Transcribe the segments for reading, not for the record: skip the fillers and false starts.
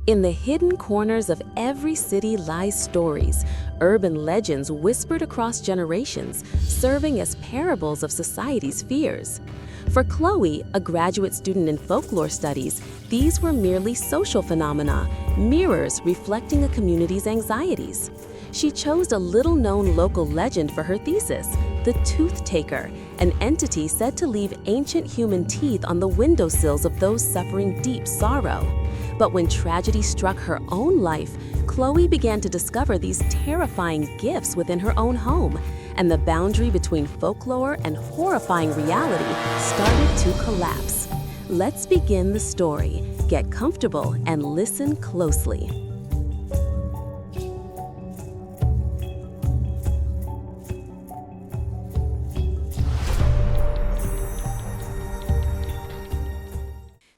In the hidden corners of every city lie stories, urban legends whispered across generations, serving as parables of society's fears. For Chloe, a graduate student in folklore studies, these were merely social phenomena, mirrors reflecting a community's anxieties. She chose a little-known local legend for her thesis, the Tooth Taker, an entity said to leave ancient human teeth on the windowsills of those suffering deep sorrow. But when tragedy struck her own life, Chloe began to discover these terrifying gifts within her own home, and the boundary between folklore and horrifying reality started to collapse. Let's begin the story. Get comfortable and listen closely.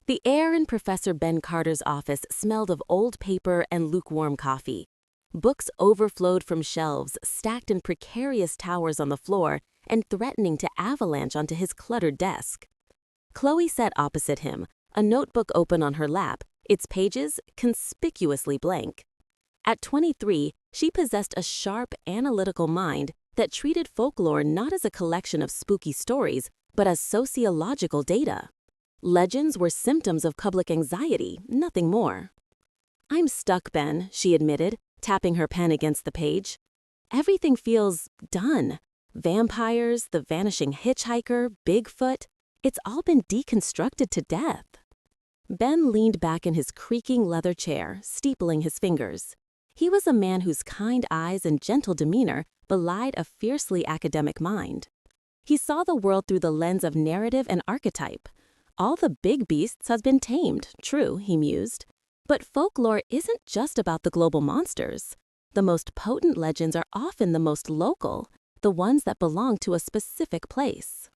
The air in Professor Ben Carter's office smelled of old paper and lukewarm coffee. Books overflowed from shelves, stacked in precarious towers on the floor and threatening to avalanche onto his cluttered desk. Chloe sat opposite him, a notebook open on her lap, its pages conspicuously blank. At 23, she possessed a sharp, analytical mind that treated folklore not as a collection of spooky stories, but as sociological data. Legends were symptoms of public anxiety, nothing more. "I'm stuck, Ben," she admitted, tapping her pen against the page. "Everything feels done. Vampires, the vanishing hitchhiker, Bigfoot, it's all been deconstructed to death." Ben leaned back in his creaking leather chair, steepling his fingers. He was a man whose kind eyes and gentle demeanor belied a fiercely academic mind. He saw the world through the lens of narrative and archetype. All the big beasts has been tamed, true, he mused. But folklore isn't just about the global monsters. The most potent legends are often the most local, the ones that belong to a specific place.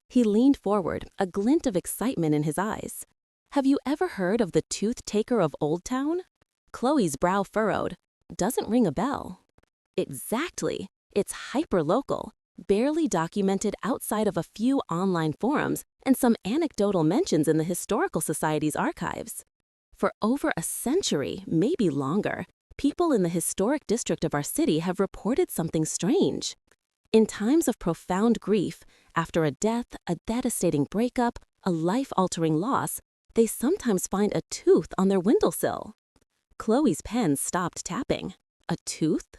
He leaned forward, a glint of excitement in his eyes. "Have you ever heard of the Tooth Taker of Old Town?" Chloe's brow furrowed. "Doesn't ring a bell." Exactly. It's hyper-local, barely documented outside of a few online forums and some anecdotal mentions in the Historical Society's archives. For over a century, maybe longer, people in the historic district of our city have reported something strange. In times of profound grief, after a death, a devastating breakup, a life-altering loss, they sometimes find a tooth on their windowsill. Chloe's pen stopped tapping. A tooth?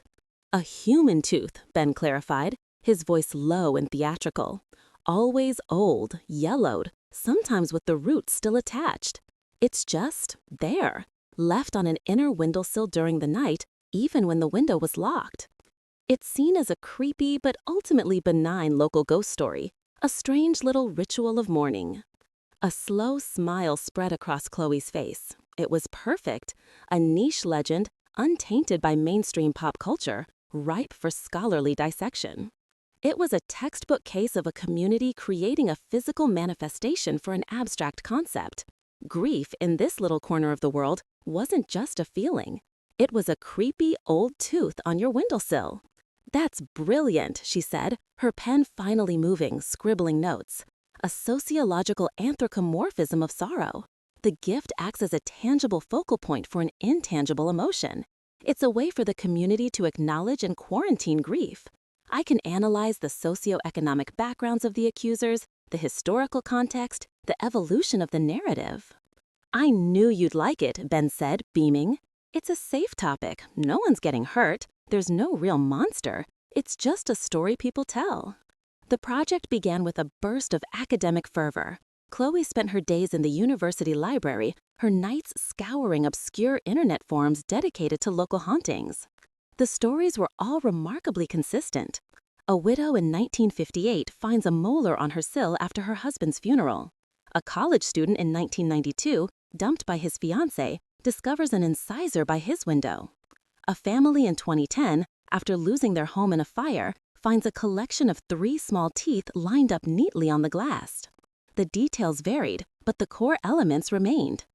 A human tooth, Ben clarified, his voice low and theatrical. Always old, yellowed, sometimes with the roots still attached. It's just there, left on an inner windowsill during the night, even when the window was locked. It's seen as a creepy but ultimately benign local ghost story, a strange little ritual of mourning. A slow smile spread across Chloe's face. It was perfect, a niche legend, untainted by mainstream pop culture, ripe for scholarly dissection. It was a textbook case of a community creating a physical manifestation for an abstract concept. Grief in this little corner of the world wasn't just a feeling. It was a creepy old tooth on your windowsill. "That's brilliant," she said, her pen finally moving, scribbling notes. "A sociological anthropomorphism of sorrow. The gift acts as a tangible focal point for an intangible emotion. It's a way for the community to acknowledge and quarantine grief. I can analyze the socioeconomic backgrounds of the accusers, the historical context, the evolution of the narrative." "I knew you'd like it," Ben said, beaming. "It's a safe topic. No one's getting hurt. There's no real monster. It's just a story people tell." The project began with a burst of academic fervor. Chloe spent her days in the university library, her nights scouring obscure internet forums dedicated to local hauntings. The stories were all remarkably consistent. A widow in 1958 finds a molar on her sill after her husband's funeral. A college student in 1992, dumped by his fiancée, discovers an incisor by his window. A family in 2010, after losing their home in a fire, finds a collection of 3 small teeth lined up neatly on the glass. The details varied, but the core elements remained: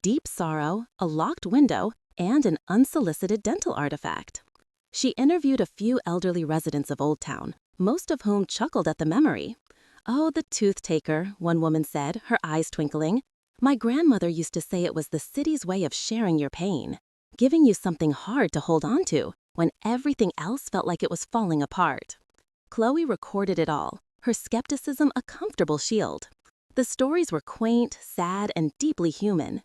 deep sorrow, a locked window, and an unsolicited dental artifact. She interviewed a few elderly residents of Old Town, most of whom chuckled at the memory. "Oh, the tooth taker," one woman said, her eyes twinkling. My grandmother used to say it was the city's way of sharing your pain, giving you something hard to hold on to when everything else felt like it was falling apart. Chloe recorded it all, her skepticism a comfortable shield. The stories were quaint, sad, and deeply human.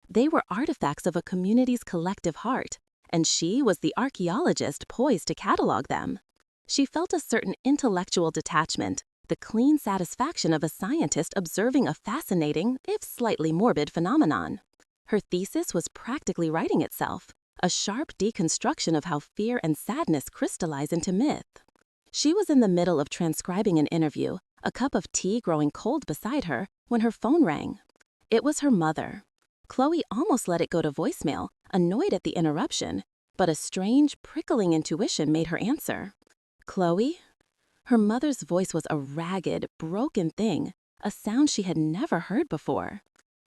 They were artifacts of a community's collective heart, and she was the archaeologist poised to catalog them. She felt a certain intellectual detachment, the clean satisfaction of a scientist observing a fascinating, if slightly morbid, phenomenon. Her thesis was practically writing itself, a sharp deconstruction of how fear and sadness crystallize into myth. She was in the middle of transcribing an interview, a cup of tea growing cold beside her, when her phone rang. It was her mother. Chloe almost let it go to voicemail, annoyed at the interruption, but a strange, prickling intuition made her answer. "Chloe?" Her mother's voice was a ragged, broken thing, a sound she had never heard before.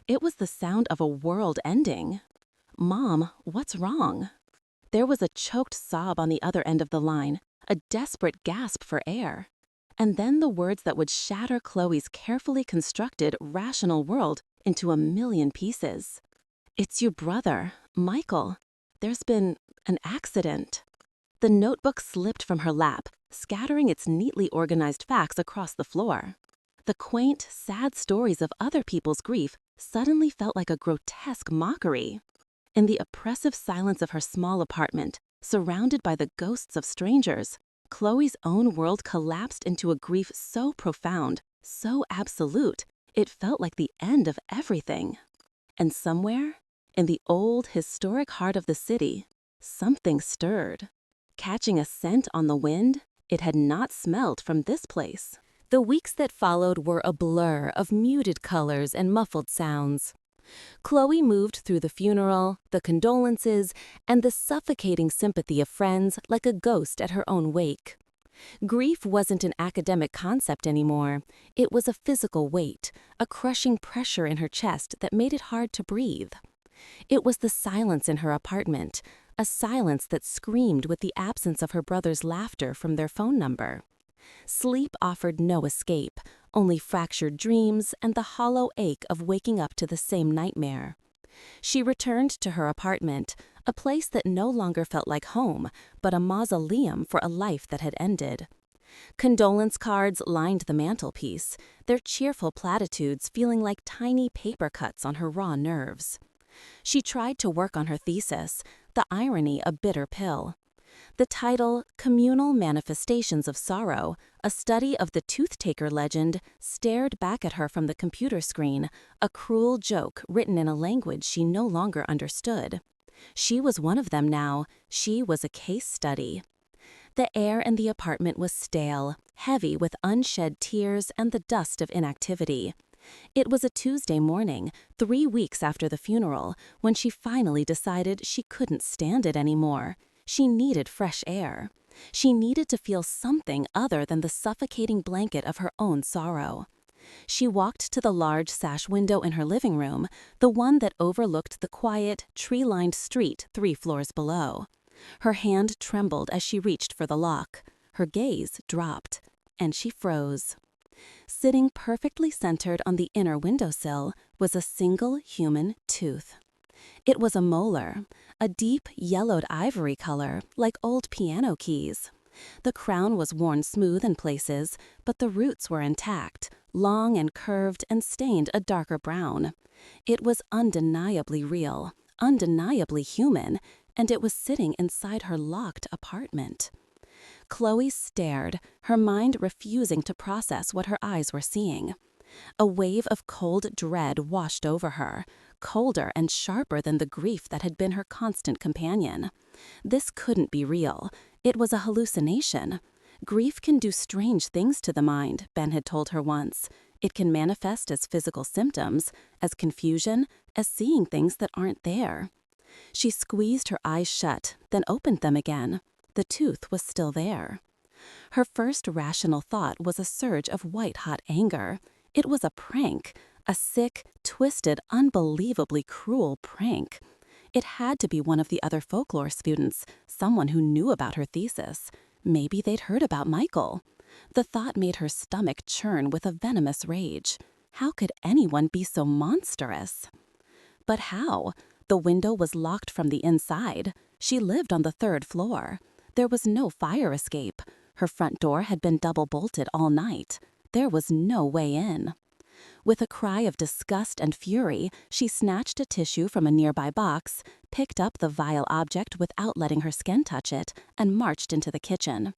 It was the sound of a world ending. "Mom, what's wrong?" There was a choked sob on the other end of the line, a desperate gasp for air. And then the words that would shatter Chloe's carefully constructed, rational world into a million pieces. "It's your brother, Michael. There's been an accident." The notebook slipped from her lap, scattering its neatly organized facts across the floor. The quaint, sad stories of other people's grief suddenly felt like a grotesque mockery. In the oppressive silence of her small apartment, surrounded by the ghosts of strangers, Chloe's own world collapsed into a grief so profound, so absolute, it felt like the end of everything. And somewhere, in the old, historic heart of the city, something stirred. Catching a scent on the wind, it had not smelled from this place. The weeks that followed were a blur of muted colors and muffled sounds. Chloe moved through the funeral, the condolences, and the suffocating sympathy of friends like a ghost at her own wake. Grief wasn't an academic concept anymore. It was a physical weight, a crushing pressure in her chest that made it hard to breathe. It was the silence in her apartment, a silence that screamed with the absence of her brother's laughter from their phone number. Sleep offered no escape, only fractured dreams and the hollow ache of waking up to the same nightmare. She returned to her apartment, a place that no longer felt like home, but a mausoleum for a life that had ended. Condolence cards lined the mantelpiece, their cheerful platitudes feeling like tiny paper cuts on her raw nerves. She tried to work on her thesis, the irony a bitter pill. The title, Communal Manifestations of Sorrow, a study of the tooth-taker legend, stared back at her from the computer screen, a cruel joke written in a language she no longer understood. She was one of them now. She was a case study. The air in the apartment was stale, heavy with unshed tears and the dust of inactivity. It was a Tuesday morning, 3 weeks after the funeral, when she finally decided she couldn't stand it anymore. She needed fresh air. She needed to feel something other than the suffocating blanket of her own sorrow. She walked to the large sash window in her living room, the one that overlooked the quiet, tree-lined street 3 floors below. Her hand trembled as she reached for the lock. Her gaze dropped, and she froze. Sitting perfectly centered on the inner windowsill was a single human tooth. It was a molar, a deep yellowed ivory color, like old piano keys. The crown was worn smooth in places, but the roots were intact, long and curved and stained a darker brown. It was undeniably real, undeniably human, and it was sitting inside her locked apartment. Chloe stared, her mind refusing to process what her eyes were seeing. A wave of cold dread washed over her, colder and sharper than the grief that had been her constant companion. This couldn't be real. It was a hallucination. Grief can do strange things to the mind, Ben had told her once. It can manifest as physical symptoms, as confusion, as seeing things that aren't there. She squeezed her eyes shut, then opened them again. The tooth was still there. Her first rational thought was a surge of white-hot anger. It was a prank, a sick, twisted, unbelievably cruel prank. It had to be one of the other folklore students, someone who knew about her thesis. Maybe they'd heard about Michael. The thought made her stomach churn with a venomous rage. How could anyone be so monstrous? But how? The window was locked from the inside. She lived on the 3rd floor. There was no fire escape. Her front door had been double-bolted all night. There was no way in. With a cry of disgust and fury, she snatched a tissue from a nearby box, picked up the vile object without letting her skin touch it, and marched into the kitchen.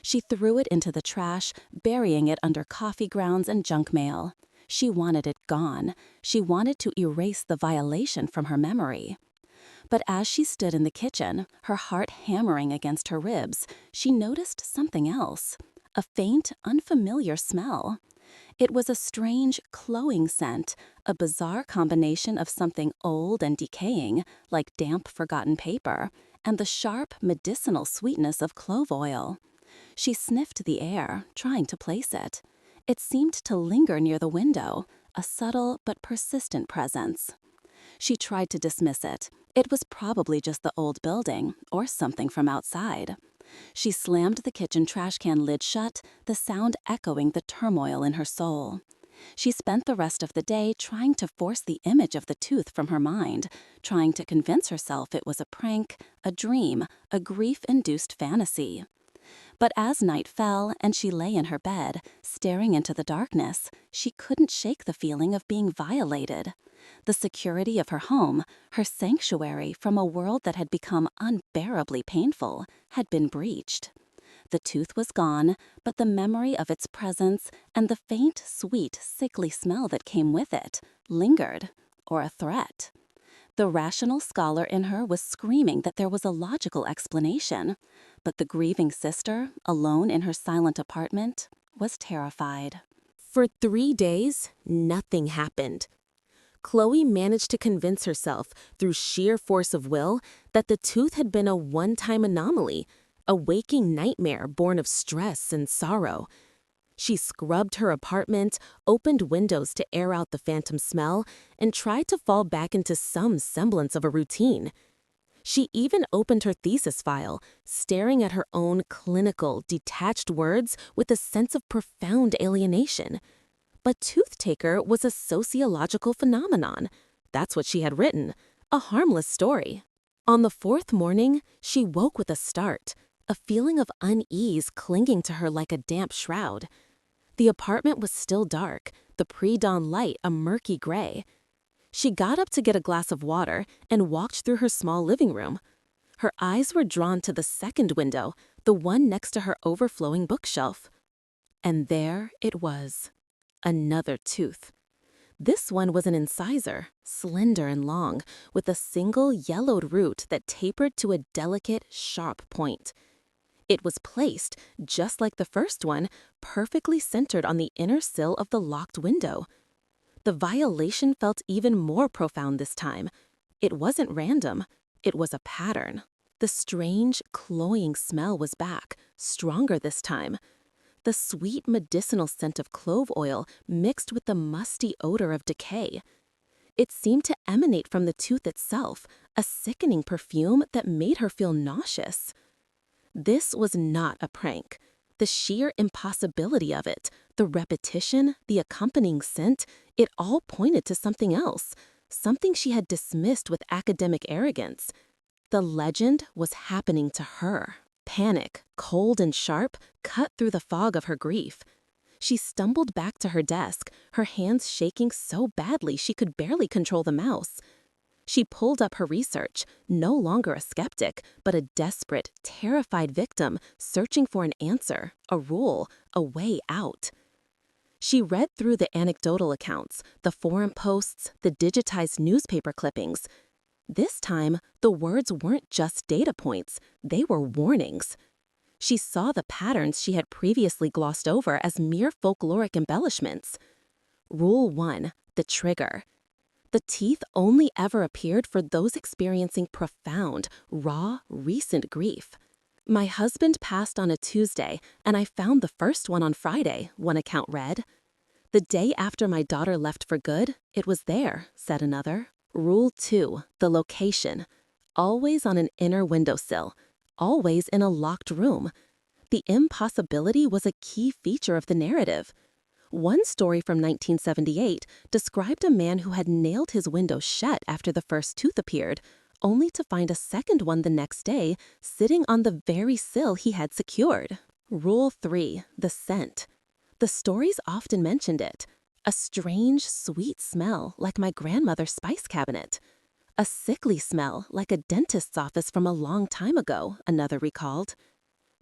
She threw it into the trash, burying it under coffee grounds and junk mail. She wanted it gone. She wanted to erase the violation from her memory. But as she stood in the kitchen, her heart hammering against her ribs, she noticed something else. A faint, unfamiliar smell. It was a strange, cloying scent, a bizarre combination of something old and decaying, like damp, forgotten paper, and the sharp, medicinal sweetness of clove oil. She sniffed the air, trying to place it. It seemed to linger near the window, a subtle but persistent presence. She tried to dismiss it. It was probably just the old building, or something from outside. She slammed the kitchen trash can lid shut, the sound echoing the turmoil in her soul. She spent the rest of the day trying to force the image of the tooth from her mind, trying to convince herself it was a prank, a dream, a grief-induced fantasy. But as night fell and she lay in her bed, staring into the darkness, she couldn't shake the feeling of being violated. The security of her home, her sanctuary from a world that had become unbearably painful, had been breached. The tooth was gone, but the memory of its presence and the faint, sweet, sickly smell that came with it lingered, or a threat. The rational scholar in her was screaming that there was a logical explanation, but the grieving sister, alone in her silent apartment, was terrified. For 3 days, nothing happened. Chloe managed to convince herself, through sheer force of will, that the tooth had been a one-time anomaly, a waking nightmare born of stress and sorrow. She scrubbed her apartment, opened windows to air out the phantom smell, and tried to fall back into some semblance of a routine. She even opened her thesis file, staring at her own clinical, detached words with a sense of profound alienation. But Tooth-Taker was a sociological phenomenon. That's what she had written, a harmless story. On the 4th morning, she woke with a start, a feeling of unease clinging to her like a damp shroud. The apartment was still dark, the pre-dawn light a murky gray. She got up to get a glass of water and walked through her small living room. Her eyes were drawn to the second window, the one next to her overflowing bookshelf. And there it was. Another tooth. This one was an incisor, slender and long, with a single yellowed root that tapered to a delicate, sharp point. It was placed, just like the first one, perfectly centered on the inner sill of the locked window. The violation felt even more profound this time. It wasn't random. It was a pattern. The strange, cloying smell was back, stronger this time. The sweet medicinal scent of clove oil mixed with the musty odor of decay. It seemed to emanate from the tooth itself, a sickening perfume that made her feel nauseous. This was not a prank. The sheer impossibility of it, the repetition, the accompanying scent, it all pointed to something else, something she had dismissed with academic arrogance. The legend was happening to her. Panic, cold and sharp, cut through the fog of her grief. She stumbled back to her desk, her hands shaking so badly she could barely control the mouse. She pulled up her research, no longer a skeptic, but a desperate, terrified victim searching for an answer, a rule, a way out. She read through the anecdotal accounts, the forum posts, the digitized newspaper clippings. This time, the words weren't just data points, they were warnings. She saw the patterns she had previously glossed over as mere folkloric embellishments. Rule 1, the trigger. The teeth only ever appeared for those experiencing profound, raw, recent grief. My husband passed on a Tuesday, and I found the first one on Friday, one account read. The day after my daughter left for good, it was there, said another. Rule 2, the location. Always on an inner windowsill, always in a locked room. The impossibility was a key feature of the narrative. One story from 1978 described a man who had nailed his window shut after the first tooth appeared, only to find a second one the next day sitting on the very sill he had secured. Rule 3. The scent. The stories often mentioned it. A strange, sweet smell like my grandmother's spice cabinet. A sickly smell like a dentist's office from a long time ago, another recalled.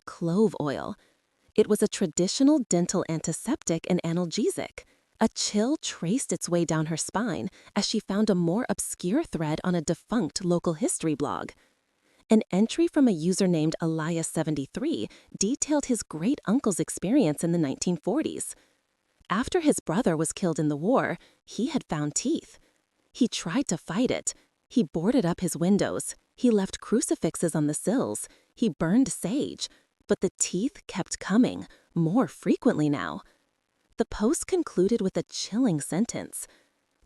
Clove oil. It was a traditional dental antiseptic and analgesic. A chill traced its way down her spine as she found a more obscure thread on a defunct local history blog. An entry from a user named Elias73 detailed his great-uncle's experience in the 1940s. After his brother was killed in the war, he had found teeth. He tried to fight it. He boarded up his windows. He left crucifixes on the sills. He burned sage. But the teeth kept coming, more frequently now. The post concluded with a chilling sentence.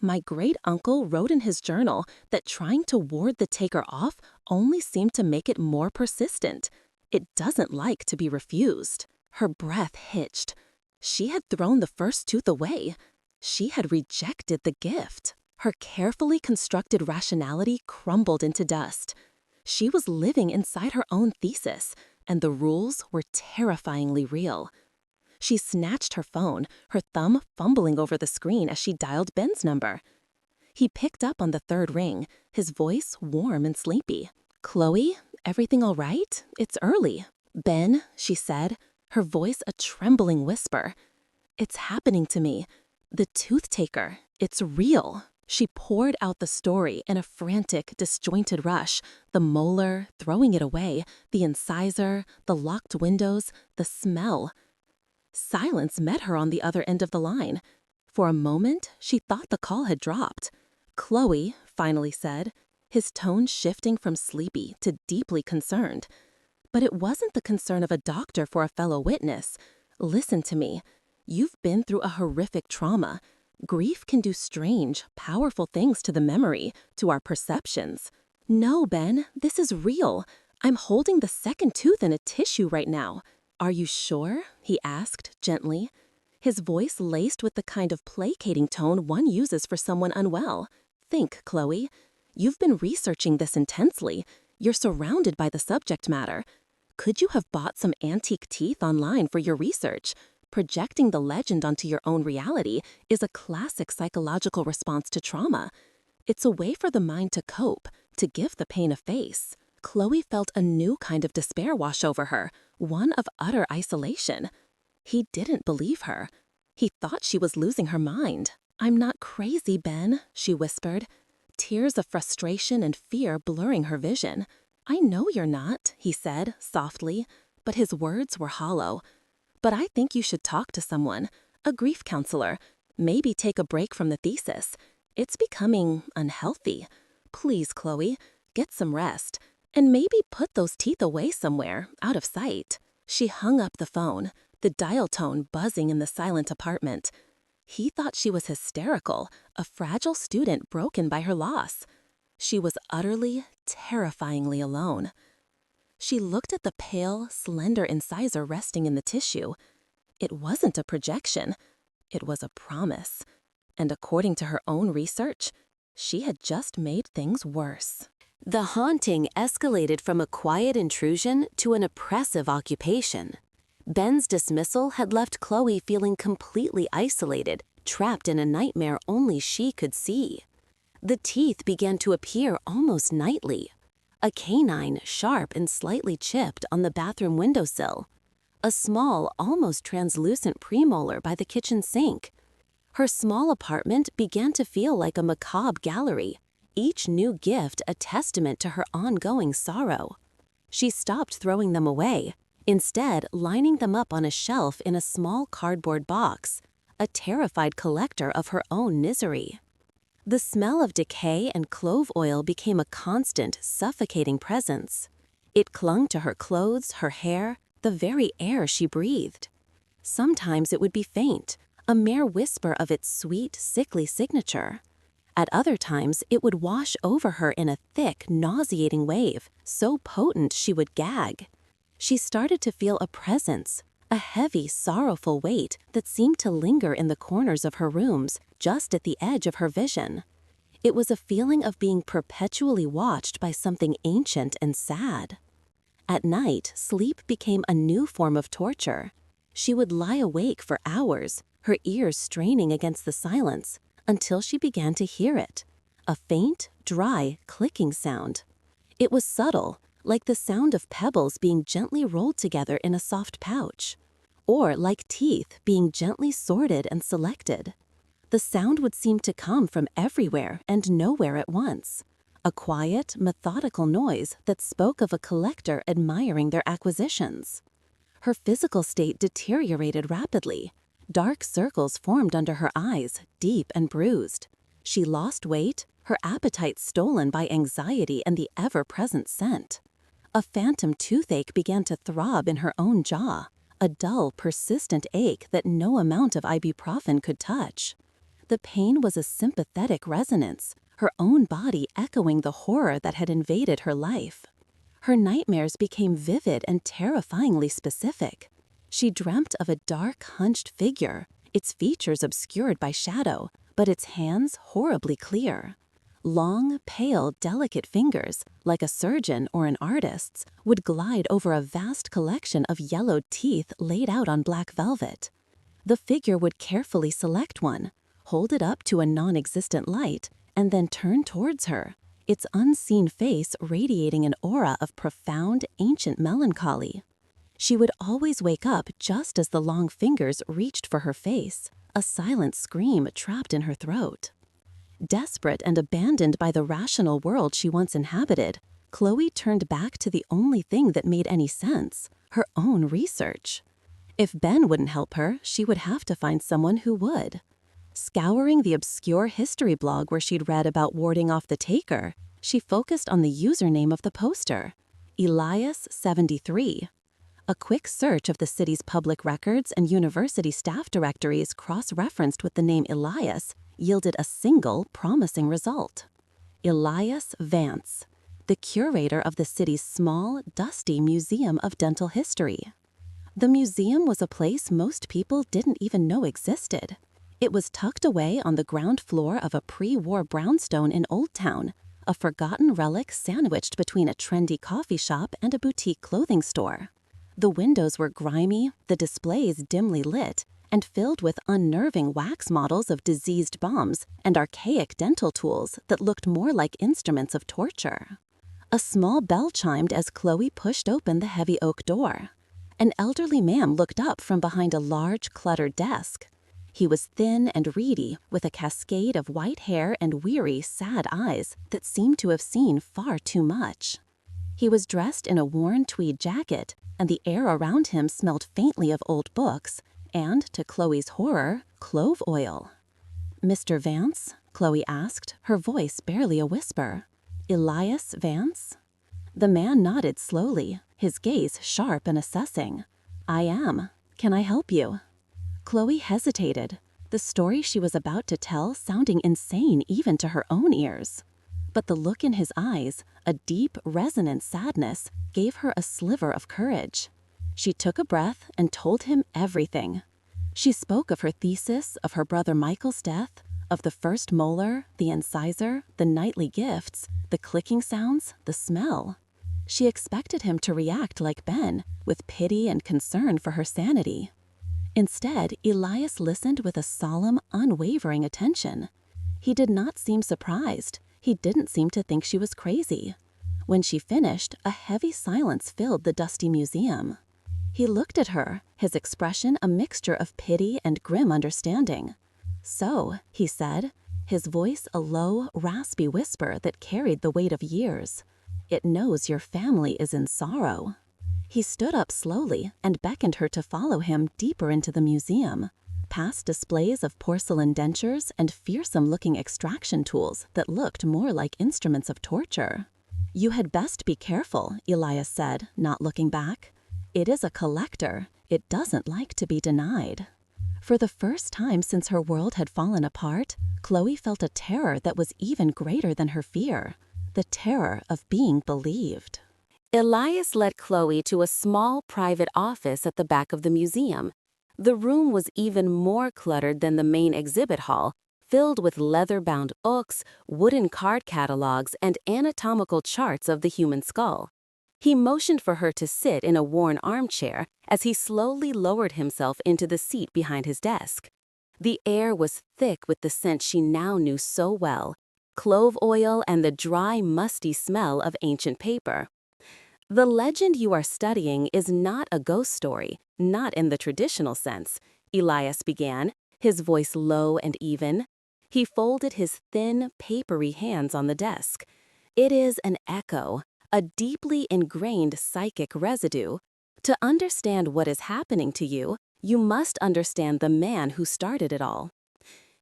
My great-uncle wrote in his journal that trying to ward the taker off only seemed to make it more persistent. It doesn't like to be refused. Her breath hitched. She had thrown the first tooth away. She had rejected the gift. Her carefully constructed rationality crumbled into dust. She was living inside her own thesis, and the rules were terrifyingly real. She snatched her phone, her thumb fumbling over the screen as she dialed Ben's number. He picked up on the third ring, his voice warm and sleepy. "Chloe, everything all right? It's early." "Ben," she said, her voice a trembling whisper. "It's happening to me. The tooth taker. It's real." She poured out the story in a frantic, disjointed rush. The molar, throwing it away, the incisor, the locked windows, the smell. Silence met her on the other end of the line. For a moment, she thought the call had dropped. "Chloe," finally said, his tone shifting from sleepy to deeply concerned. But it wasn't the concern of a doctor for a fellow witness. "Listen to me. You've been through a horrific trauma. Grief can do strange, powerful things to the memory, to our perceptions." "No, Ben, this is real. I'm holding the second tooth in a tissue right now." "Are you sure?" he asked, gently. His voice laced with the kind of placating tone one uses for someone unwell. "Think, Chloe. You've been researching this intensely. You're surrounded by the subject matter. Could you have bought some antique teeth online for your research? Projecting the legend onto your own reality is a classic psychological response to trauma. It's a way for the mind to cope, to give the pain a face." Chloe felt a new kind of despair wash over her, one of utter isolation. He didn't believe her. He thought she was losing her mind. "I'm not crazy, Ben," she whispered, tears of frustration and fear blurring her vision. "I know you're not," he said, softly, but his words were hollow. "But I think you should talk to someone, a grief counselor. Maybe take a break from the thesis. It's becoming unhealthy. Please, Chloe, get some rest. And maybe put those teeth away somewhere, out of sight." She hung up the phone, the dial tone buzzing in the silent apartment. He thought she was hysterical, a fragile student broken by her loss. She was utterly, terrifyingly alone. She looked at the pale, slender incisor resting in the tissue. It wasn't a projection. It was a promise. And according to her own research, she had just made things worse. The haunting escalated from a quiet intrusion to an oppressive occupation. Ben's dismissal had left Chloe feeling completely isolated, trapped in a nightmare only she could see. The teeth began to appear almost nightly. A canine, sharp and slightly chipped on the bathroom windowsill. A small, almost translucent premolar by the kitchen sink. Her small apartment began to feel like a macabre gallery, each new gift a testament to her ongoing sorrow. She stopped throwing them away, instead lining them up on a shelf in a small cardboard box, a terrified collector of her own misery. The smell of decay and clove oil became a constant, suffocating presence. It clung to her clothes, her hair, the very air she breathed. Sometimes it would be faint, a mere whisper of its sweet, sickly signature. At other times, it would wash over her in a thick, nauseating wave, so potent she would gag. She started to feel a presence, a heavy, sorrowful weight that seemed to linger in the corners of her rooms, just at the edge of her vision. It was a feeling of being perpetually watched by something ancient and sad. At night, sleep became a new form of torture. She would lie awake for hours, her ears straining against the silence, until she began to hear it. A faint, dry, clicking sound. It was subtle, like the sound of pebbles being gently rolled together in a soft pouch, or like teeth being gently sorted and selected. The sound would seem to come from everywhere and nowhere at once. A quiet, methodical noise that spoke of a collector admiring their acquisitions. Her physical state deteriorated rapidly. Dark circles formed under her eyes, deep and bruised. She lost weight, her appetite stolen by anxiety and the ever-present scent. A phantom toothache began to throb in her own jaw, a dull, persistent ache that no amount of ibuprofen could touch. The pain was a sympathetic resonance, her own body echoing the horror that had invaded her life. Her nightmares became vivid and terrifyingly specific. She dreamt of a dark, hunched figure, its features obscured by shadow, but its hands horribly clear. Long, pale, delicate fingers, like a surgeon or an artist's, would glide over a vast collection of yellowed teeth laid out on black velvet. The figure would carefully select one, hold it up to a non-existent light, and then turn towards her, its unseen face radiating an aura of profound, ancient melancholy. She would always wake up just as the long fingers reached for her face, a silent scream trapped in her throat. Desperate and abandoned by the rational world she once inhabited, Chloe turned back to the only thing that made any sense, her own research. If Ben wouldn't help her, she would have to find someone who would. Scouring the obscure history blog where she'd read about warding off the taker, she focused on the username of the poster, Elias73. A quick search of the city's public records and university staff directories cross-referenced with the name Elias yielded a single promising result. Elias Vance, the curator of the city's small, dusty Museum of Dental History. The museum was a place most people didn't even know existed. It was tucked away on the ground floor of a pre-war brownstone in Old Town, a forgotten relic sandwiched between a trendy coffee shop and a boutique clothing store. The windows were grimy, the displays dimly lit, and filled with unnerving wax models of diseased bombs and archaic dental tools that looked more like instruments of torture. A small bell chimed as Chloe pushed open the heavy oak door. An elderly man looked up from behind a large, cluttered desk. He was thin and reedy, with a cascade of white hair and weary, sad eyes that seemed to have seen far too much. He was dressed in a worn tweed jacket, and the air around him smelled faintly of old books, and, to Chloe's horror, clove oil. "Mr. Vance?" Chloe asked, her voice barely a whisper. "Elias Vance?" The man nodded slowly, his gaze sharp and assessing. "I am. Can I help you?" Chloe hesitated, the story she was about to tell sounding insane even to her own ears. But the look in his eyes, a deep, resonant sadness, gave her a sliver of courage. She took a breath and told him everything. She spoke of her thesis, of her brother Michael's death, of the first molar, the incisor, the nightly gifts, the clicking sounds, the smell. She expected him to react like Ben, with pity and concern for her sanity. Instead, Elias listened with a solemn, unwavering attention. He did not seem surprised. He didn't seem to think she was crazy. When she finished, a heavy silence filled the dusty museum. He looked at her, his expression a mixture of pity and grim understanding. "So," he said, his voice a low, raspy whisper that carried the weight of years, "it knows your family is in sorrow." He stood up slowly and beckoned her to follow him deeper into the museum, past displays of porcelain dentures and fearsome-looking extraction tools that looked more like instruments of torture. "You had best be careful," Elias said, not looking back. "It is a collector. It doesn't like to be denied." For the first time since her world had fallen apart, Chloe felt a terror that was even greater than her fear, the terror of being believed. Elias led Chloe to a small private office at the back of the museum. The room was even more cluttered than the main exhibit hall, filled with leather-bound books, wooden card catalogs, and anatomical charts of the human skull. He motioned for her to sit in a worn armchair as he slowly lowered himself into the seat behind his desk. The air was thick with the scent she now knew so well, clove oil and the dry, musty smell of ancient paper. The legend you are studying is not a ghost story, not in the traditional sense, Elias began, his voice low and even. He folded his thin, papery hands on the desk. It is an echo, a deeply ingrained psychic residue. To understand what is happening to you, you must understand the man who started it all.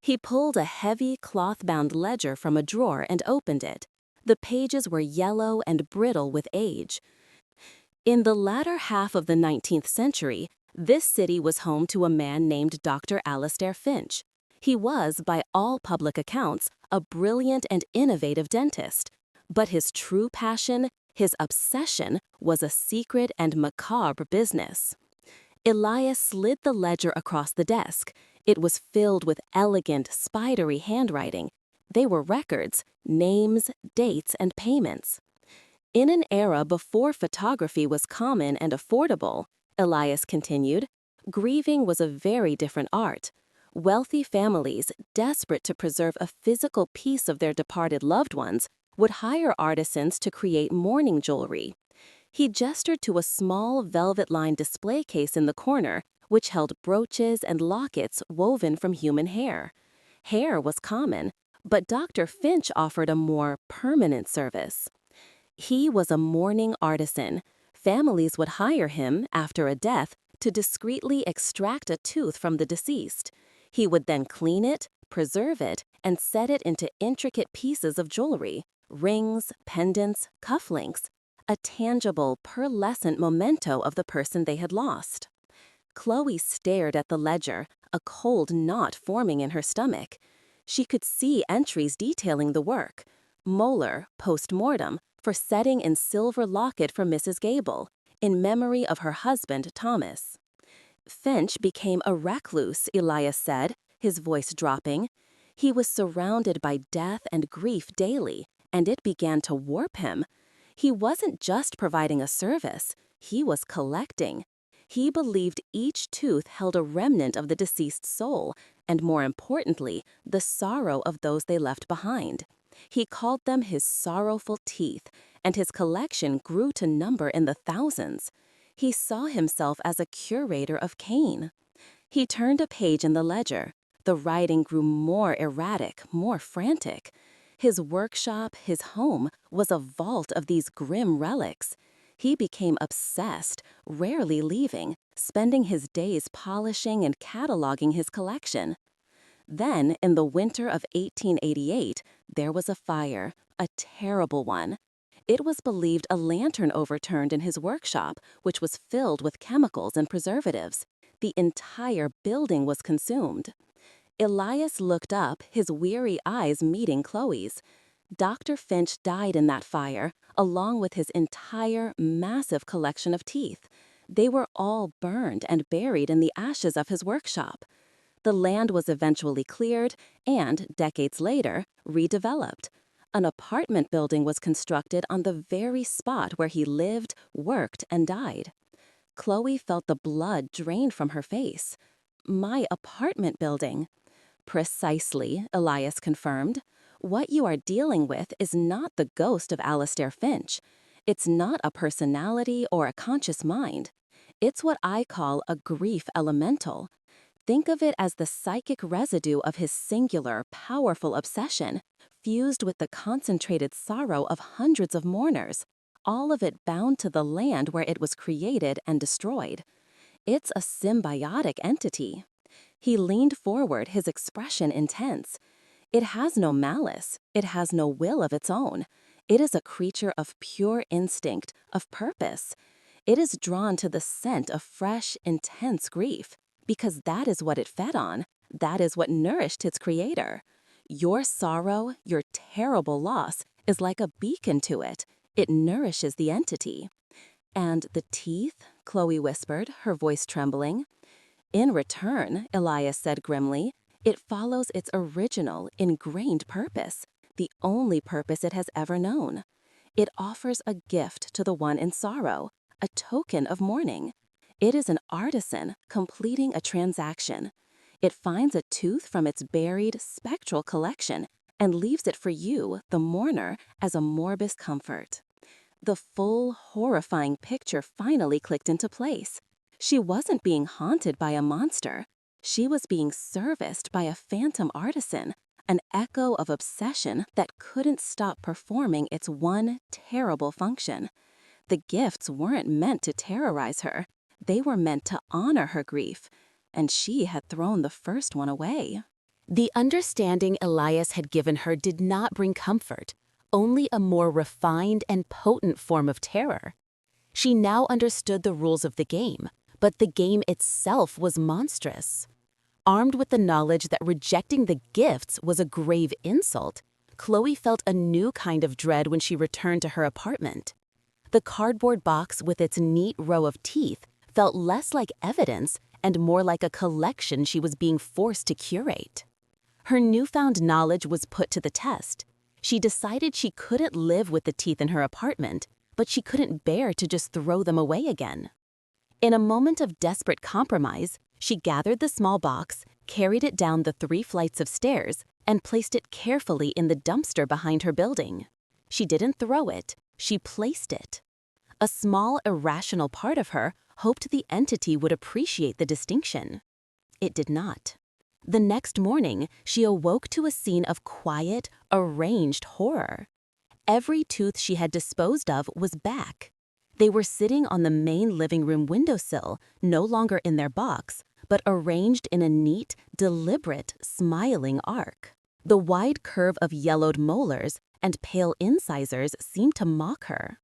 He pulled a heavy cloth-bound ledger from a drawer and opened it. The pages were yellow and brittle with age. In the latter half of the 19th century, this city was home to a man named Dr. Alastair Finch. He was, by all public accounts, a brilliant and innovative dentist. But his true passion, his obsession, was a secret and macabre business. Elias slid the ledger across the desk. It was filled with elegant, spidery handwriting. They were records, names, dates, and payments. In an era before photography was common and affordable, Elias continued, grieving was a very different art. Wealthy families, desperate to preserve a physical piece of their departed loved ones, would hire artisans to create mourning jewelry. He gestured to a small velvet-lined display case in the corner, which held brooches and lockets woven from human hair. Hair was common, but Dr. Finch offered a more permanent service. He was a mourning artisan. Families would hire him, after a death, to discreetly extract a tooth from the deceased. He would then clean it, preserve it, and set it into intricate pieces of jewelry, rings, pendants, cufflinks, a tangible, pearlescent memento of the person they had lost. Chloe stared at the ledger, a cold knot forming in her stomach. She could see entries detailing the work. Molar, post-mortem, for setting in silver locket for Mrs. Gable, in memory of her husband, Thomas. Finch became a recluse, Elias said, his voice dropping. He was surrounded by death and grief daily, and it began to warp him. He wasn't just providing a service, he was collecting. He believed each tooth held a remnant of the deceased's soul, and more importantly, the sorrow of those they left behind. He called them his sorrowful teeth, and his collection grew to number in the thousands. He saw himself as a curator of Cain. He turned a page in the ledger. The writing grew more erratic, more frantic. His workshop, his home, was a vault of these grim relics. He became obsessed, rarely leaving, spending his days polishing and cataloging his collection. Then, in the winter of 1888, there was a fire, a terrible one. It was believed a lantern overturned in his workshop, which was filled with chemicals and preservatives. The entire building was consumed. Elias looked up, his weary eyes meeting Chloe's. Dr. Finch died in that fire, along with his entire, massive collection of teeth. They were all burned and buried in the ashes of his workshop. The land was eventually cleared and, decades later, redeveloped. An apartment building was constructed on the very spot where he lived, worked, and died. Chloe felt the blood drain from her face. My apartment building. Precisely, Elias confirmed. What you are dealing with is not the ghost of Alastair Finch. It's not a personality or a conscious mind. It's what I call a grief elemental. Think of it as the psychic residue of his singular, powerful obsession, fused with the concentrated sorrow of hundreds of mourners, all of it bound to the land where it was created and destroyed. It's a symbiotic entity. He leaned forward, his expression intense. It has no malice. It has no will of its own. It is a creature of pure instinct, of purpose. It is drawn to the scent of fresh, intense grief, because that is what it fed on. That is what nourished its creator. Your sorrow, your terrible loss, is like a beacon to it. It nourishes the entity. And the teeth? Chloe whispered, her voice trembling. In return, Elias said grimly, it follows its original, ingrained purpose, the only purpose it has ever known. It offers a gift to the one in sorrow, a token of mourning. It is an artisan completing a transaction. It finds a tooth from its buried, spectral collection and leaves it for you, the mourner, as a morbus comfort. The full, horrifying picture finally clicked into place. She wasn't being haunted by a monster. She was being serviced by a phantom artisan, an echo of obsession that couldn't stop performing its one terrible function. The gifts weren't meant to terrorize her. They were meant to honor her grief, and she had thrown the first one away. The understanding Elias had given her did not bring comfort, only a more refined and potent form of terror. She now understood the rules of the game, but the game itself was monstrous. Armed with the knowledge that rejecting the gifts was a grave insult, Chloe felt a new kind of dread when she returned to her apartment. The cardboard box with its neat row of teeth felt less like evidence and more like a collection she was being forced to curate. Her newfound knowledge was put to the test. She decided she couldn't live with the teeth in her apartment, but she couldn't bear to just throw them away again. In a moment of desperate compromise, she gathered the small box, carried it down the 3 flights of stairs, and placed it carefully in the dumpster behind her building. She didn't throw it, she placed it. A small, irrational part of her hoped the entity would appreciate the distinction. It did not. The next morning, she awoke to a scene of quiet, arranged horror. Every tooth she had disposed of was back. They were sitting on the main living room windowsill, no longer in their box, but arranged in a neat, deliberate, smiling arc. The wide curve of yellowed molars and pale incisors seemed to mock her.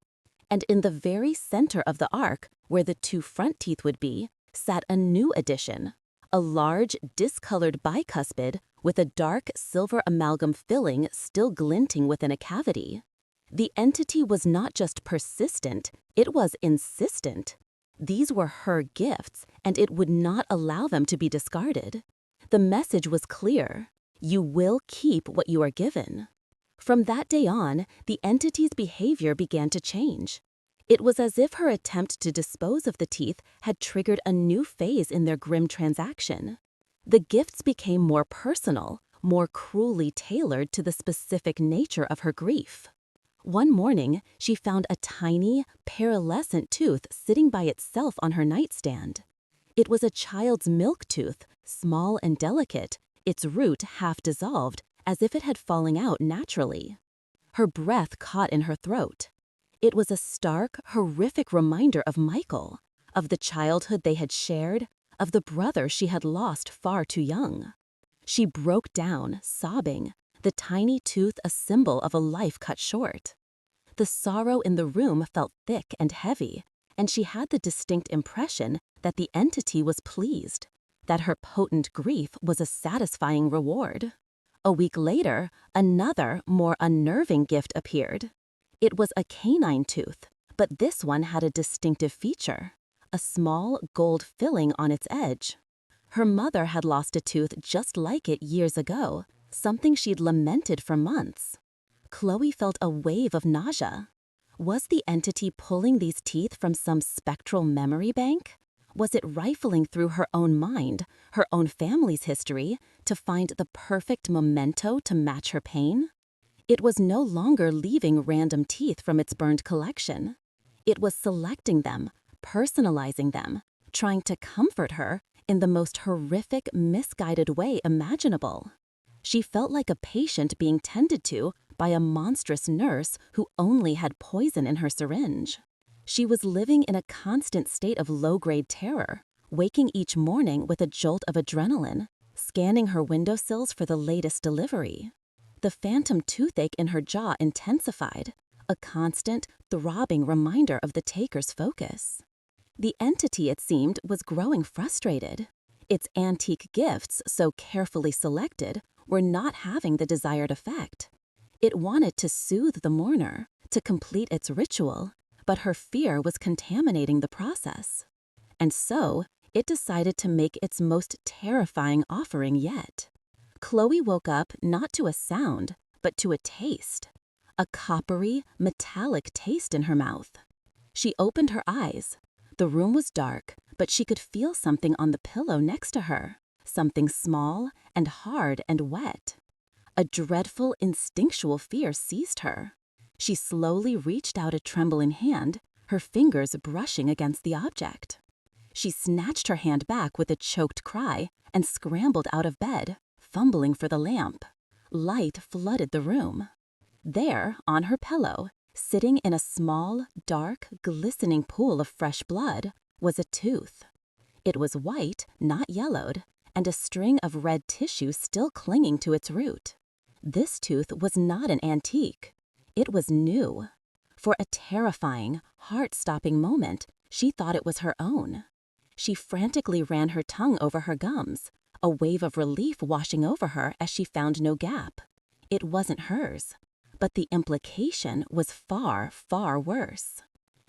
And in the very center of the arc, where the 2 front teeth would be, sat a new addition, a large, discolored bicuspid with a dark silver amalgam filling still glinting within a cavity. The entity was not just persistent, it was insistent. These were her gifts, and it would not allow them to be discarded. The message was clear. You will keep what you are given. From that day on, the entity's behavior began to change. It was as if her attempt to dispose of the teeth had triggered a new phase in their grim transaction. The gifts became more personal, more cruelly tailored to the specific nature of her grief. One morning, she found a tiny, pearlescent tooth sitting by itself on her nightstand. It was a child's milk tooth, small and delicate, its root half dissolved, as if it had fallen out naturally. Her breath caught in her throat. It was a stark, horrific reminder of Michael, of the childhood they had shared, of the brother she had lost far too young. She broke down, sobbing, the tiny tooth a symbol of a life cut short. The sorrow in the room felt thick and heavy, and she had the distinct impression that the entity was pleased, that her potent grief was a satisfying reward. A week later, another, more unnerving gift appeared. It was a canine tooth, but this one had a distinctive feature, a small gold filling on its edge. Her mother had lost a tooth just like it years ago, something she'd lamented for months. Chloe felt a wave of nausea. Was the entity pulling these teeth from some spectral memory bank? Was it rifling through her own mind, her own family's history, to find the perfect memento to match her pain? It was no longer leaving random teeth from its burned collection. It was selecting them, personalizing them, trying to comfort her in the most horrific, misguided way imaginable. She felt like a patient being tended to by a monstrous nurse who only had poison in her syringe. She was living in a constant state of low-grade terror, waking each morning with a jolt of adrenaline, scanning her windowsills for the latest delivery. The phantom toothache in her jaw intensified, a constant, throbbing reminder of the taker's focus. The entity, it seemed, was growing frustrated. Its antique gifts, so carefully selected, were not having the desired effect. It wanted to soothe the mourner, to complete its ritual, but her fear was contaminating the process. And so, it decided to make its most terrifying offering yet. Chloe woke up not to a sound, but to a taste. A coppery, metallic taste in her mouth. She opened her eyes. The room was dark, but she could feel something on the pillow next to her. Something small and hard and wet. A dreadful, instinctual fear seized her. She slowly reached out a trembling hand, her fingers brushing against the object. She snatched her hand back with a choked cry and scrambled out of bed, fumbling for the lamp. Light flooded the room. There, on her pillow, sitting in a small, dark, glistening pool of fresh blood, was a tooth. It was white, not yellowed, and a string of red tissue still clinging to its root. This tooth was not an antique. It was new. For a terrifying, heart-stopping moment, she thought it was her own. She frantically ran her tongue over her gums, a wave of relief washing over her as she found no gap. It wasn't hers. But the implication was far, far worse.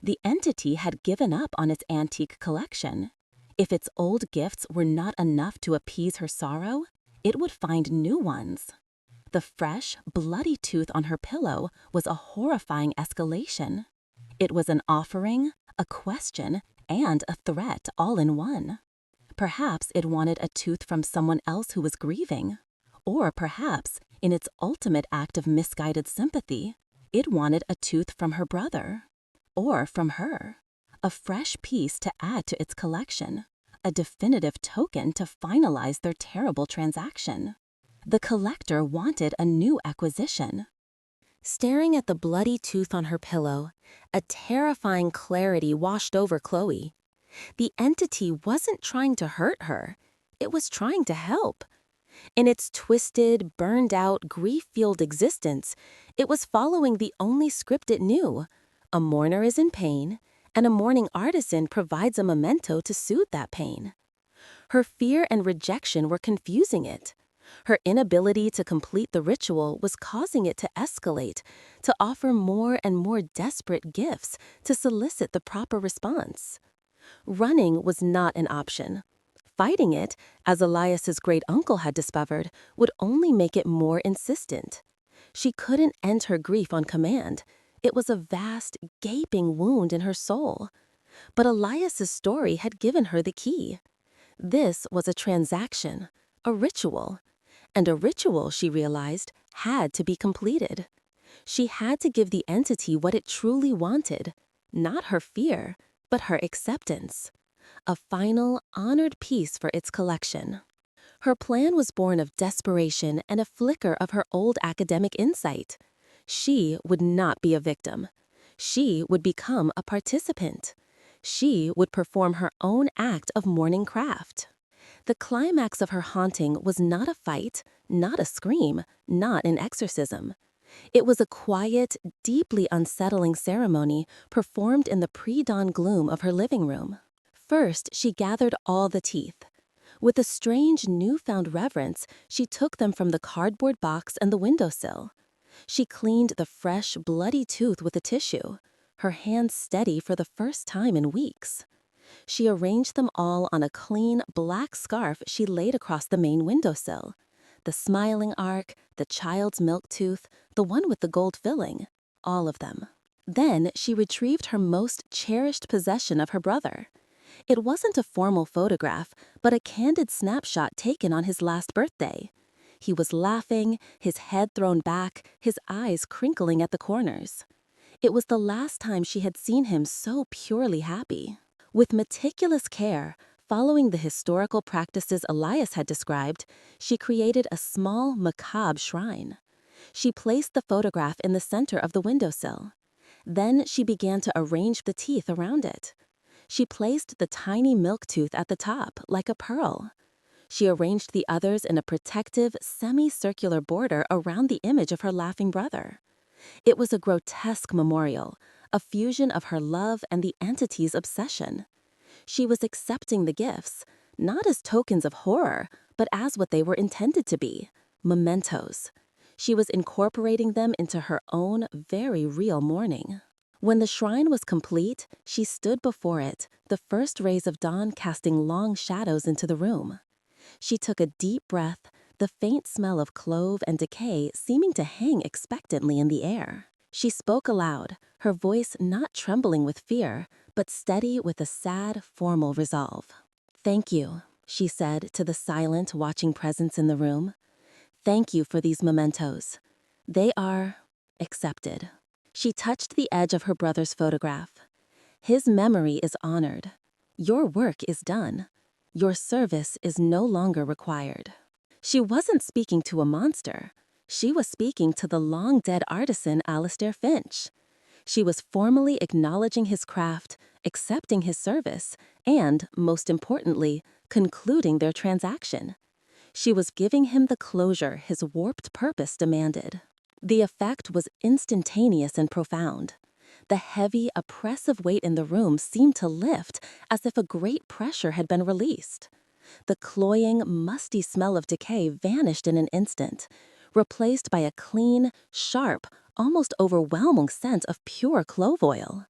The entity had given up on its antique collection. If its old gifts were not enough to appease her sorrow, it would find new ones. The fresh, bloody tooth on her pillow was a horrifying escalation. It was an offering, a question, and a threat all in one. Perhaps it wanted a tooth from someone else who was grieving. Or perhaps, in its ultimate act of misguided sympathy, it wanted a tooth from her brother. Or from her. A fresh piece to add to its collection. A definitive token to finalize their terrible transaction. The collector wanted a new acquisition. Staring at the bloody tooth on her pillow, a terrifying clarity washed over Chloe. The entity wasn't trying to hurt her. It was trying to help. In its twisted, burned-out, grief-fueled existence, it was following the only script it knew. A mourner is in pain, and a mourning artisan provides a memento to soothe that pain. Her fear and rejection were confusing it. Her inability to complete the ritual was causing it to escalate, to offer more and more desperate gifts to solicit the proper response. Running was not an option. Fighting it, as Elias's great-uncle had discovered, would only make it more insistent. She couldn't end her grief on command. It was a vast, gaping wound in her soul. But Elias's story had given her the key. This was a transaction, a ritual. And a ritual, she realized, had to be completed. She had to give the entity what it truly wanted, not her fear, but her acceptance. A final, honored piece for its collection. Her plan was born of desperation and a flicker of her old academic insight. She would not be a victim. She would become a participant. She would perform her own act of mourning craft. The climax of her haunting was not a fight, not a scream, not an exorcism. It was a quiet, deeply unsettling ceremony performed in the pre-dawn gloom of her living room. First, she gathered all the teeth. With a strange, newfound reverence, she took them from the cardboard box and the windowsill. She cleaned the fresh, bloody tooth with a tissue, her hands steady for the first time in weeks. She arranged them all on a clean, black scarf she laid across the main windowsill. The smiling arc, the child's milk tooth, the one with the gold filling, all of them. Then she retrieved her most cherished possession of her brother. It wasn't a formal photograph, but a candid snapshot taken on his last birthday. He was laughing, his head thrown back, his eyes crinkling at the corners. It was the last time she had seen him so purely happy. With meticulous care, following the historical practices Elias had described, she created a small, macabre shrine. She placed the photograph in the center of the windowsill. Then she began to arrange the teeth around it. She placed the tiny milk tooth at the top, like a pearl. She arranged the others in a protective, semicircular border around the image of her laughing brother. It was a grotesque memorial, a fusion of her love and the entity's obsession. She was accepting the gifts, not as tokens of horror, but as what they were intended to be, mementos. She was incorporating them into her own very real mourning. When the shrine was complete, she stood before it, the first rays of dawn casting long shadows into the room. She took a deep breath, the faint smell of clove and decay seeming to hang expectantly in the air. She spoke aloud, her voice not trembling with fear, but steady with a sad, formal resolve. "Thank you," she said to the silent, watching presence in the room. "Thank you for these mementos. They are accepted." She touched the edge of her brother's photograph. "His memory is honored. Your work is done. Your service is no longer required." She wasn't speaking to a monster. She was speaking to the long-dead artisan Alastair Finch. She was formally acknowledging his craft, accepting his service, and, most importantly, concluding their transaction. She was giving him the closure his warped purpose demanded. The effect was instantaneous and profound. The heavy, oppressive weight in the room seemed to lift, as if a great pressure had been released. The cloying, musty smell of decay vanished in an instant, replaced by a clean, sharp, almost overwhelming scent of pure clove oil.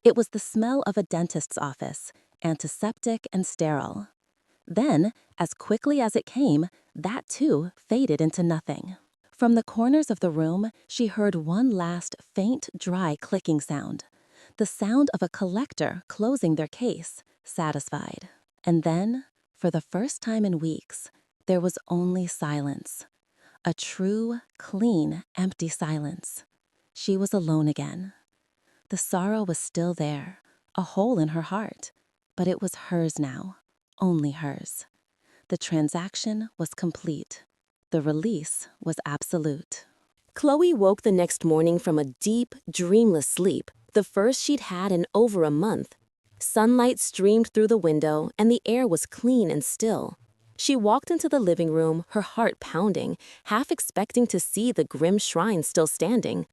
It was the smell of a dentist's office, antiseptic and sterile. Then, as quickly as it came, that too faded into nothing. From the corners of the room, she heard one last faint, dry clicking sound. The sound of a collector closing their case, satisfied. And then, for the first time in weeks, there was only silence. A true, clean, empty silence. She was alone again. The sorrow was still there, a hole in her heart, but it was hers now, only hers. The transaction was complete. The release was absolute. Chloe woke the next morning from a deep, dreamless sleep, the first she'd had in over a month. Sunlight streamed through the window, and the air was clean and still. She walked into the living room, her heart pounding, half expecting to see the grim shrine still standing.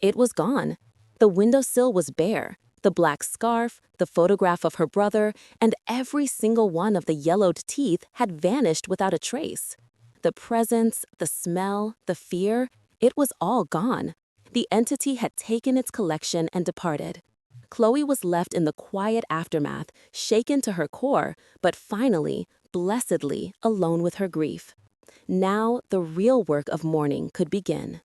It was gone. The windowsill was bare. The black scarf, the photograph of her brother, and every single one of the yellowed teeth had vanished without a trace. The presence, the smell, the fear, it was all gone. The entity had taken its collection and departed. Chloe was left in the quiet aftermath, shaken to her core, but finally, blessedly, alone with her grief. Now, the real work of mourning could begin.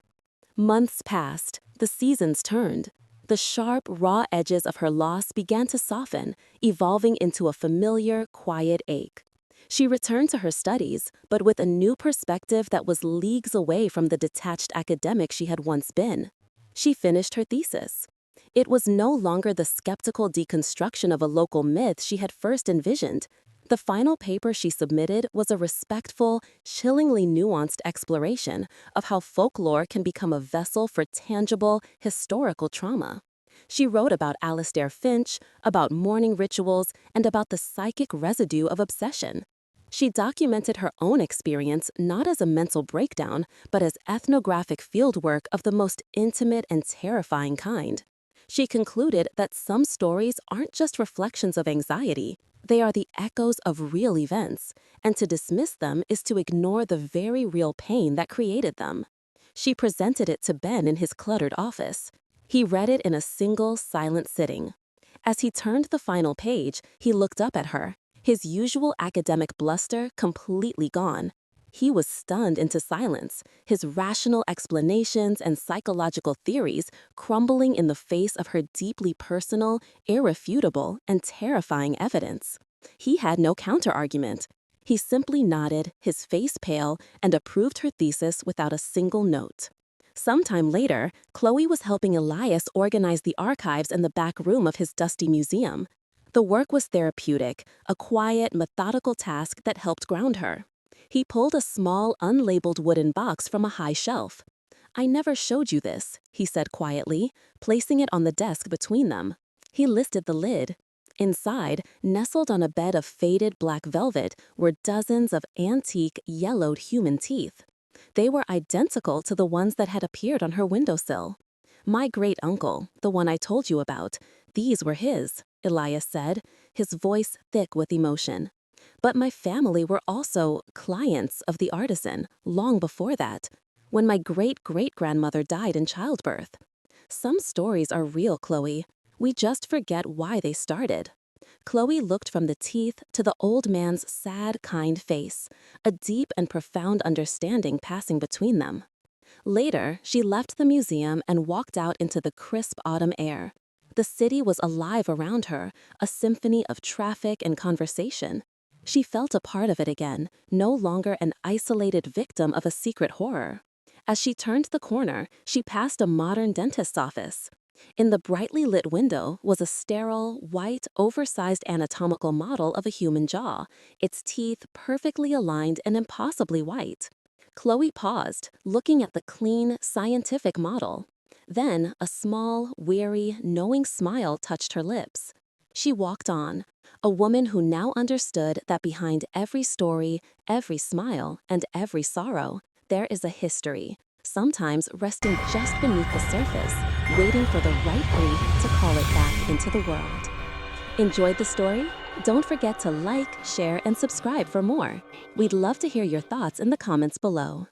Months passed, the seasons turned. The sharp, raw edges of her loss began to soften, evolving into a familiar, quiet ache. She returned to her studies, but with a new perspective that was leagues away from the detached academic she had once been. She finished her thesis. It was no longer the skeptical deconstruction of a local myth she had first envisioned. The final paper she submitted was a respectful, chillingly nuanced exploration of how folklore can become a vessel for tangible, historical trauma. She wrote about Alastair Finch, about mourning rituals, and about the psychic residue of obsession. She documented her own experience not as a mental breakdown, but as ethnographic fieldwork of the most intimate and terrifying kind. She concluded that some stories aren't just reflections of anxiety, they are the echoes of real events, and to dismiss them is to ignore the very real pain that created them. She presented it to Ben in his cluttered office. He read it in a single, silent sitting. As he turned the final page, he looked up at her, his usual academic bluster completely gone. He was stunned into silence, his rational explanations and psychological theories crumbling in the face of her deeply personal, irrefutable, and terrifying evidence. He had no counterargument. He simply nodded, his face pale, and approved her thesis without a single note. Sometime later, Chloe was helping Elias organize the archives in the back room of his dusty museum. The work was therapeutic, a quiet, methodical task that helped ground her. He pulled a small, unlabeled wooden box from a high shelf. "I never showed you this," he said quietly, placing it on the desk between them. He lifted the lid. Inside, nestled on a bed of faded black velvet, were dozens of antique, yellowed human teeth. They were identical to the ones that had appeared on her windowsill. "My great-uncle, the one I told you about, these were his," Elias said, his voice thick with emotion. "But my family were also clients of the artisan long before that, when my great-great-grandmother died in childbirth. Some stories are real, Chloe. We just forget why they started. Chloe looked from the teeth to the old man's sad, kind face, a deep and profound understanding passing between them. Later, she left the museum and walked out into the crisp autumn air. The city was alive around her, a symphony of traffic and conversation. She felt a part of it again, no longer an isolated victim of a secret horror. As she turned the corner, she passed a modern dentist's office. In the brightly lit window was a sterile, white, oversized anatomical model of a human jaw, its teeth perfectly aligned and impossibly white. Chloe paused, looking at the clean, scientific model. Then, a small, weary, knowing smile touched her lips. She walked on, a woman who now understood that behind every story, every smile, and every sorrow, there is a history, sometimes resting just beneath the surface, waiting for the right breath to call it back into the world. Enjoyed the story? Don't forget to like, share, and subscribe for more. We'd love to hear your thoughts in the comments below.